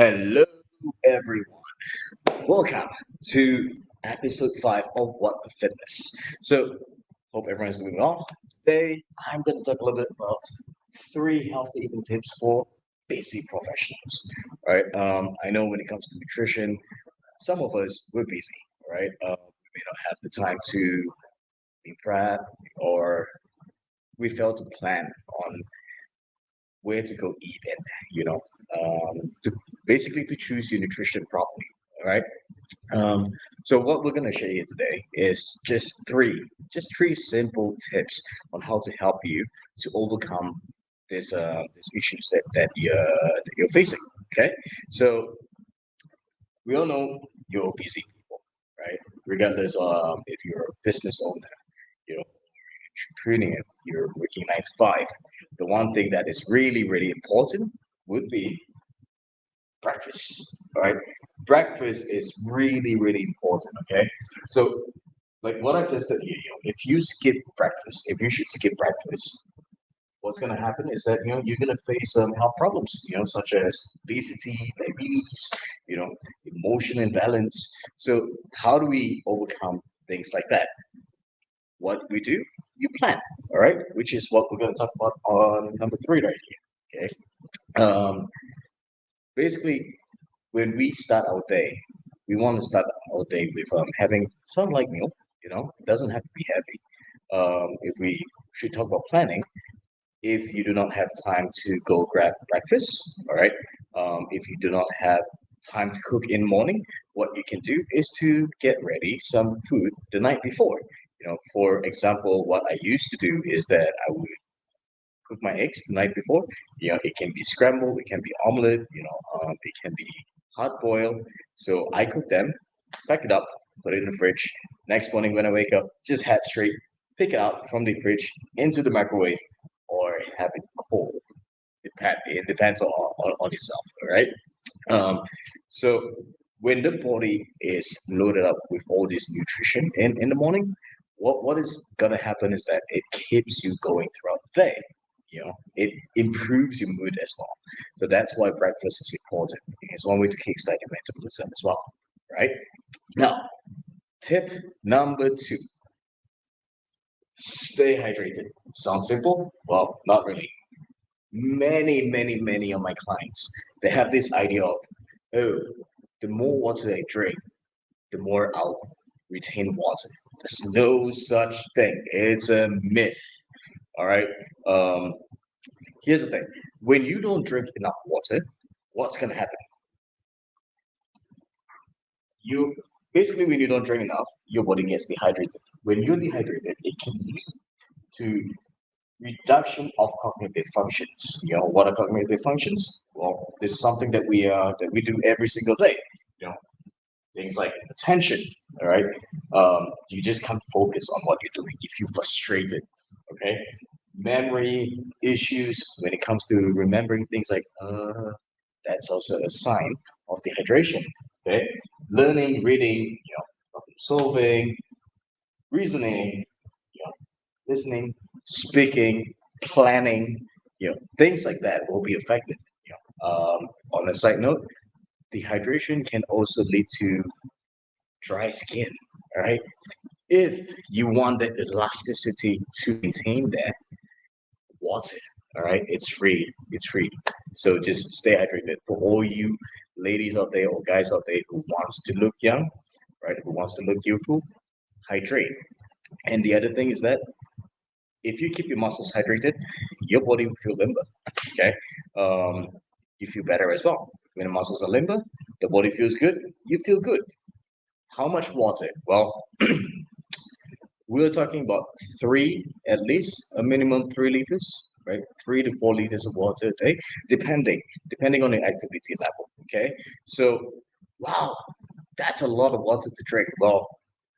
Hello, everyone. Welcome to episode 5 of What the Fitness. So, hope everyone's doing well. Today, I'm going to talk a little bit about 3 healthy eating tips for busy professionals. Right? I know when it comes to nutrition, some of us we're busy, right? We may not have the time to be prep, or we fail to plan on where to go eat and to basically to choose your nutrition properly. All right. Um, so what we're gonna share here today is just three simple tips on how to help you to overcome this issues that you're facing. Okay. So we all know you're busy people, right? Regardless if you're a business owner, you're entrepreneur, you're working 9 to 5. The one thing that is really, really important would be breakfast, right? Breakfast is really, really important, okay? So, like what I've listed here, if you skip breakfast, if you should skip breakfast, what's going to happen is that, you're going to face some health problems, such as obesity, diabetes, emotional imbalance. So, how do we overcome things like that? What we do, you plan, all right? Which is what we're going to talk about on number 3 right here, okay? Basically, when we start our day, we want to start our day with having some light meal. It doesn't have to be heavy. If we should talk about planning, if you do not have time to go grab breakfast, all right. If you do not have time to cook in the morning, what you can do is to get ready some food the night before. For example, what I used to do is that I would cook my eggs the night before. It can be scrambled, it can be omelette, it can be hard boiled. So I cook them, pack it up, put it in the fridge. Next morning when I wake up, just head straight, pick it out from the fridge into the microwave or have it cold. It depends on yourself, all right? Um, so when the body is loaded up with all this nutrition in the morning, what is gonna happen is that it keeps you going throughout the day. It improves your mood as well. So that's why breakfast is important. It's one way to kickstart your metabolism as well, right? Now, tip number 2: stay hydrated. Sounds simple? Well, not really. Many of my clients, they have this idea of, oh, the more water I drink, the more I'll retain water. There's no such thing. It's a myth. All right. Um, Here's the thing. When you don't drink enough water, what's gonna happen? You basically when you don't drink enough, your body gets dehydrated. When you're dehydrated, it can lead to reduction of cognitive functions. What are cognitive functions? Well, this is something that we do every single day. You know, Things like attention. All right, you just can't focus on what you're doing if you're frustrated. Okay, memory issues when it comes to remembering things like that's also a sign of dehydration. Okay, learning, reading, problem solving, reasoning, listening, speaking, planning, things like that will be affected. On a side note, dehydration can also lead to dry skin. All right, if you want the elasticity to maintain there, water. All right, it's free. It's free. So just stay hydrated. For all you ladies out there or guys out there who wants to look young, right? Who wants to look youthful, hydrate. And the other thing is that if you keep your muscles hydrated, your body will feel limber. Okay, um, you feel better as well. When the muscles are limber, the body feels good. You feel good. How much water? Well, we're talking about at least a minimum 3 liters, right? 3 to 4 liters of water a day, depending on the activity level. Okay, so wow, that's a lot of water to drink. Well,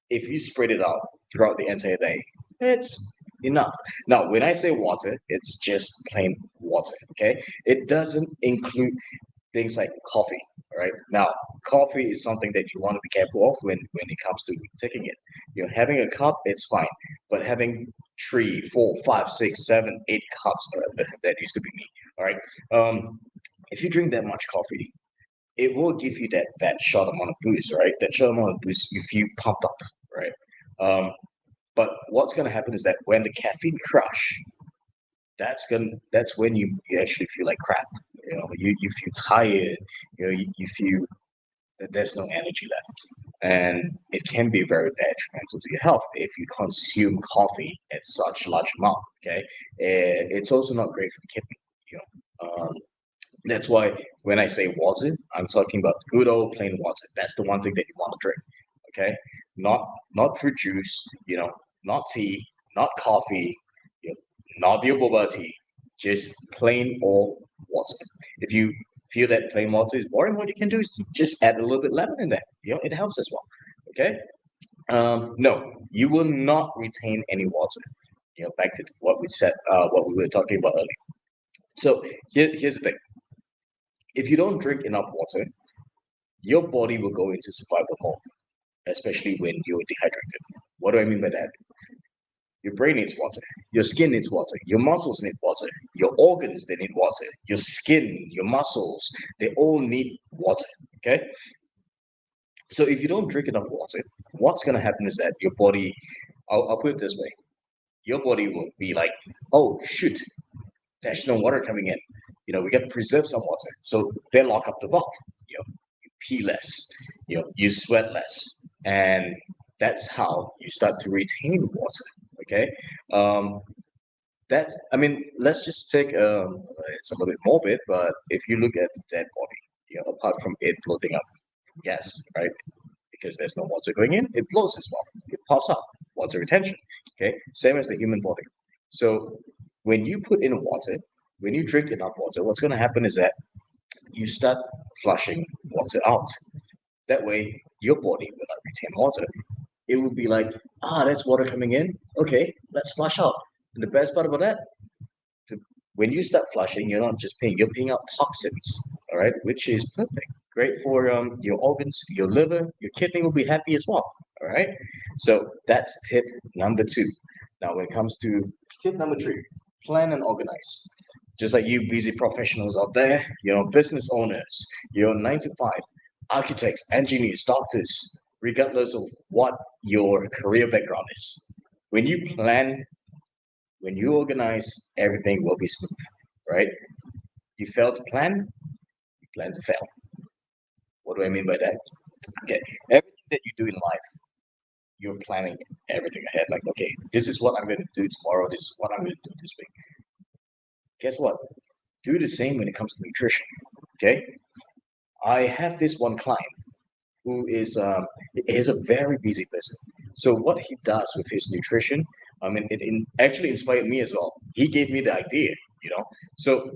if you spread it out throughout the entire day, it's enough. Now, when I say water, it's just plain water. Okay, it doesn't include things like coffee. Right now, coffee is something that you want to be careful of when it comes to taking it. Having a cup, it's fine, but having 3, 4, 5, 6, 7, 8 cups, that used to be me. All right, if you drink that much coffee, it will give you that short amount of boost, right? That short amount of boost, you feel pumped up, right? But what's gonna happen is that when the caffeine crush, that's when you actually feel like crap. You feel tired. You feel that there's no energy left. And it can be very detrimental to your health if you consume coffee at such large amount. Okay, it's also not great for the kidney. You that's why when I say water, I'm talking about good old plain water. That's the one thing that you want to drink. Okay, not fruit juice. Not tea, not coffee. You Not your boba tea. Just plain old water. If you feel that plain water is boring, what you can do is just add a little bit lemon in there. It helps as well. Okay. No, you will not retain any water. Back to what we said, what we were talking about earlier. So here's the thing: if you don't drink enough water, your body will go into survival mode, especially when you're dehydrated. What do I mean by that? Your brain needs water. Your skin needs water. Your muscles need water. Your organs, they need water. Your skin, your muscles, they all need water. Okay? So if you don't drink enough water, what's going to happen is that your body, I'll put it this way, your body will be like, oh, shoot, there's no water coming in. We got to preserve some water. So they lock up the valve. You pee less, you sweat less. And that's how you start to retain water. Okay. Let's just take it's a little bit morbid, but if you look at the dead body, apart from it floating up gas, right? Because there's no water going in, it floats as well. It pops up, water retention. Okay, same as the human body. So when you put in water, when you drink enough water, what's going to happen is that you start flushing water out. That way, your body will not retain water. It will be like, that's water coming in. Okay, let's flush out. And the best part about that, when you start flushing, you're not just peeing, you're peeing out toxins, all right, which is perfect. Great for your organs, your liver, your kidney will be happy as well, all right? So that's tip number 2. Now, when it comes to tip number 3, plan and organize. Just like you busy professionals out there, business owners, 9 to 5, architects, engineers, doctors, regardless of what your career background is. When you plan, when you organize, everything will be smooth, right? You fail to plan, you plan to fail. What do I mean by that? Okay, everything that you do in life, you're planning everything ahead. Like, okay, this is what I'm going to do tomorrow. This is what I'm going to do this week. Guess what? Do the same when it comes to nutrition. Okay, I have this one client who is a very busy person. So what he does with his nutrition, it actually inspired me as well. He gave me the idea. So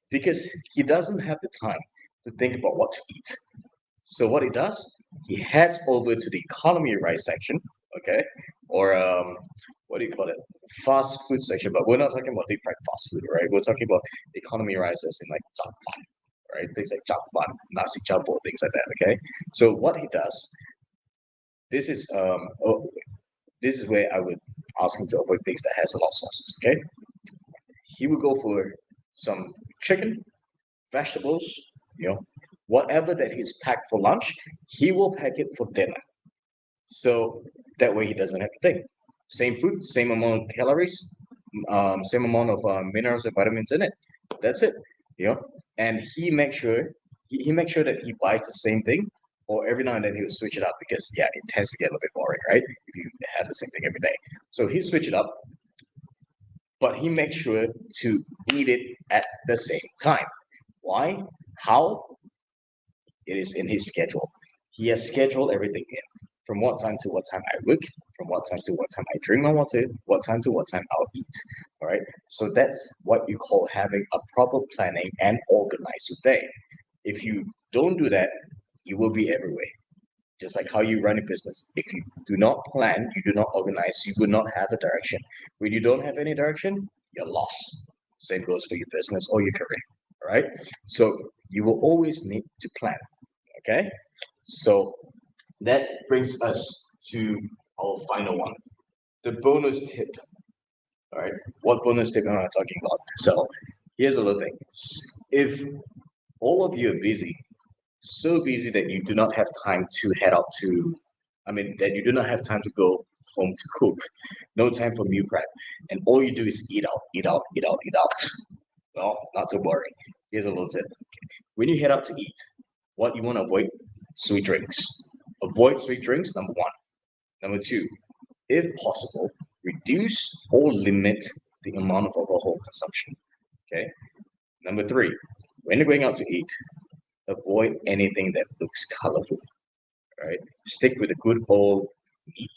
because he doesn't have the time to think about what to eat. So what he does, he heads over to the economy rice section, okay, or what do you call it, fast food section. But we're not talking about deep fried fast food, right? We're talking about economy rices in like fan, right? Things like fan, nasi campur, things like that. Okay. So what he does, this is this is where I would ask him to avoid things that has a lot of sauces. Okay. He would go for some chicken, vegetables, whatever that he's packed for lunch, he will pack it for dinner. So that way he doesn't have to think. Same food, same amount of calories, same amount of minerals and vitamins in it. That's it. And he makes sure that he buys the same thing, or every now and then he'll switch it up because it tends to get a little bit boring, right? If you have the same thing every day. So he switch it up, but he makes sure to eat it at the same time. Why? How? It is in his schedule. He has scheduled everything in. From what time to what time I work, from what time to what time I drink my water, what time to what time I'll eat. All right. So that's what you call having a proper planning and organize your day. If you don't do that, you will be everywhere. Just like how you run a business. If you do not plan, you do not organize, you will not have a direction. When you don't have any direction, you're lost. Same goes for your business or your career. All right. So you will always need to plan. Okay. So that brings us to our final one, the bonus tip. All right. What bonus tip am I talking about? So here's a little thing. If all of you are busy so busy that you do not have time to head out to, that you do not have time to go home to cook, no time for meal prep, and all you do is eat out, eat out, eat out, eat out. Well, not to worry. Here's a little tip. When you head out to eat, what you want to avoid? Sweet drinks. Avoid sweet drinks, number one. Number two, if possible, reduce or limit the amount of alcohol consumption. Okay. Number three, when you're going out to eat, avoid anything that looks colorful. Right. Stick with a good old meat.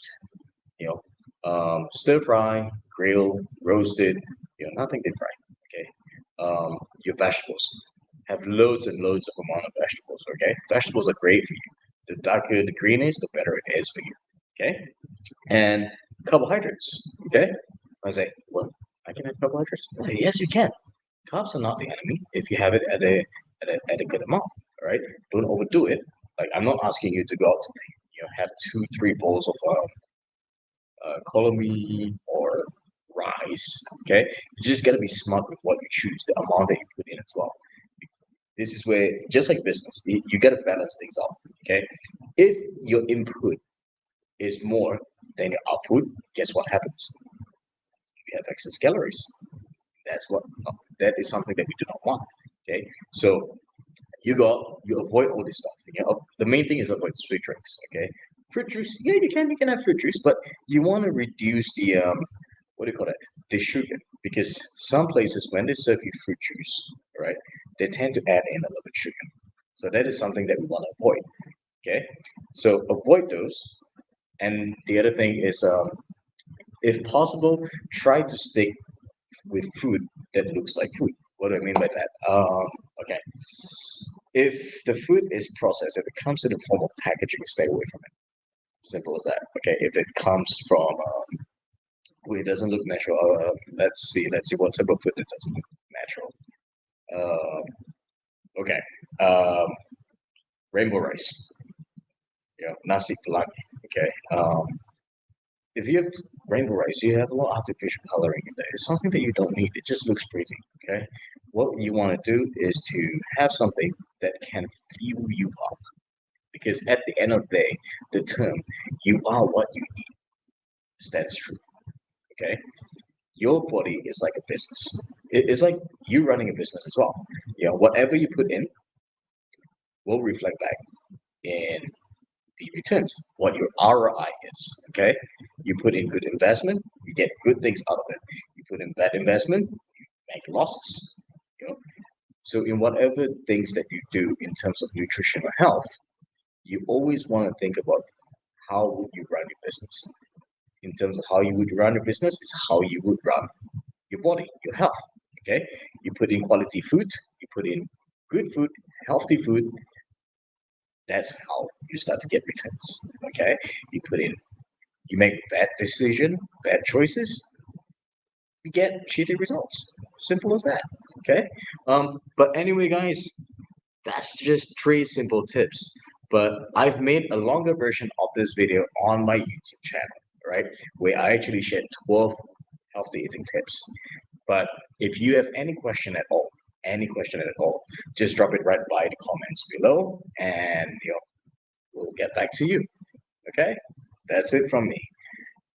Stir fry, grill, roasted. Nothing deep fried. Okay. Your vegetables. Have loads and loads of amount of vegetables. Okay. Vegetables are great for you. The darker the green is, the better it is for you. Okay. And carbohydrates. Okay. I say, well, I can have carbohydrates. Well, yes, you can. Carbs are not the enemy if you have it at a good amount. All right. Don't overdo it. Like I'm not asking you to go out to have 2-3 bowls of color or rice. Okay. You just gotta be smart with what you choose, the amount that you put in as well. This is where, just like business, you gotta balance things out. Okay. If your input is more than your output, guess what happens? You have excess calories. That is something that we do not want. Okay, so you avoid all this stuff. The main thing is avoid sweet drinks. Okay, fruit juice, yeah, you can have fruit juice, but you want to reduce the what do you call it, the sugar, because some places when they serve you fruit juice, right, they tend to add in a little bit sugar. So that is something that we want to avoid. Okay, so avoid those. And the other thing is, if possible, try to stick with food that looks like food. What do I mean by that? Okay. If the food is processed, if it comes in the form of packaging, stay away from it. Simple as that. Okay. If it comes from, it doesn't look natural. Let's see. Let's see what type of food that doesn't look natural. Okay. Rainbow rice. Nasi pelangi. Okay. If you have rainbow rice, you have a lot of artificial coloring in there. It's something that you don't need. It just looks pretty. Okay. What you want to do is to have something that can fuel you up. Because at the end of the day, the term "you are what you eat" stands true. Okay. Your body is like a business. It's like you running a business as well. Whatever you put in will reflect back in the returns, what your ROI is. Okay, you put in good investment, you get good things out of it. You put in bad investment, you make losses. So in whatever things that you do in terms of nutrition or health, you always want to think about how would you run your business. In terms of how you would run your business, is how you would run your body, your health. Okay, you put in quality food, you put in good food, healthy food. That's how you start to get returns. Okay, you make bad decision, bad choices, you get shitty results. Simple as that. Okay. But anyway, guys, that's just 3 simple tips. But I've made a longer version of this video on my YouTube channel, right? Where I actually share 12 healthy eating tips. But if you have any question at all, just drop it right by the comments below, and we'll get back to you. Okay, that's it from me.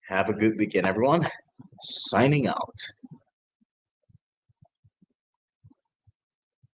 Have a good weekend, everyone. Signing out.